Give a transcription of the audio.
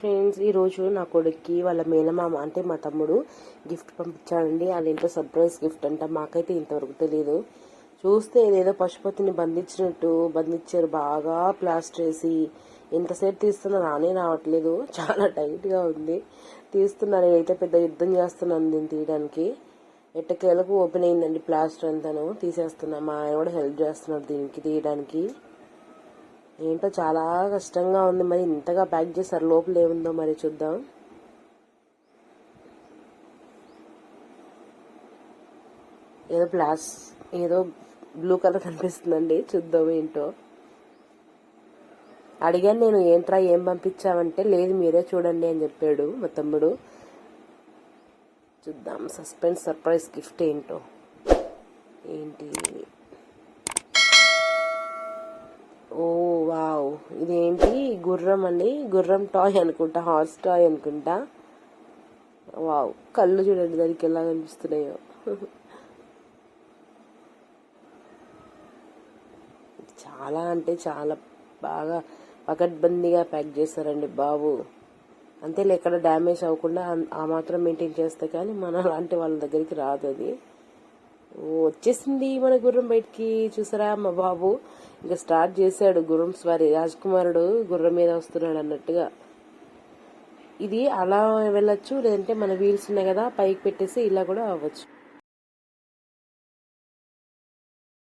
Friends, ఈరోజు నా కొడుక్కి వాళ్ళ మేనమామ అంటే మా తమ్ముడు గిఫ్ట్ పంపించాడండి. అదేంటో సర్ప్రైజ్ గిఫ్ట్ అంట. మాకైతే ఇంతవరకు తెలియదు. చూస్తే ఏదేదో పశుపతిని బంధించారు. బాగా ప్లాస్టర్ వేసి ఎంతసేపు తీస్తున్నా రానే రావట్లేదు. చాలా టైట్గా ఉంది. తీస్తున్నా, నేనైతే పెద్ద యుద్ధం చేస్తున్నాను దీన్ని తీయడానికి. ఎట్టకేలకు ఓపెన్ అయిందండి ప్లాస్టర్ అంతాను. తీసేస్తున్నా. మా ఆయన కూడా హెల్ప్ చేస్తున్నాడు దీనికి తీయడానికి. ఏంటో చాలా కష్టంగా ఉంది. మరి ఇంతగా ప్యాక్ చేశారు, లోపల ఏముందో మరి చూద్దాం. ఏదో బ్లూ కలర్ కనిపిస్తుందండి, చూద్దాం ఏంటో. అడిగాను నేను, ఏంట్రా ఏం పంపించావంటే, లేదు మీరే చూడండి అని చెప్పాడు మా తమ్ముడు. చూద్దాం సస్పెన్స్ సర్ప్రైజ్ గిఫ్ట్ ఏంటో. ఏంటి? ఓ వావ్, ఇదేంటి? గుర్రం అండి. గుర్రం టాయ్ అనుకుంటా, హార్స్ టాయ్ అనుకుంటా. వావ్, కళ్ళు చూడండి దానికి ఎలా కనిపిస్తున్నాయో. చాలా అంటే చాలా బాగా పకడ్బందీగా ప్యాక్ చేస్తారండి బాబు. అంతేలే, ఎక్కడ డ్యామేజ్ అవ్వకుండా ఆ మాత్రం మెయింటైన్ చేస్తే కానీ మన లాంటి వాళ్ళ దగ్గరికి రాదు అది. వచ్చేసింది మన గుర్రం బయటికి. చూసారా మా బాబు ఇంకా స్టార్ట్ చేశాడు గుర్రం స్వారీ. రాజకుమారుడు గుర్రం మీద వస్తున్నాడు అన్నట్టుగా. ఇది అలా వెళ్ళొచ్చు, లేదంటే మన వీల్స్ ఉన్నాయి కదా పైకి పెట్టేసి ఇలా కూడా అవ్వచ్చు.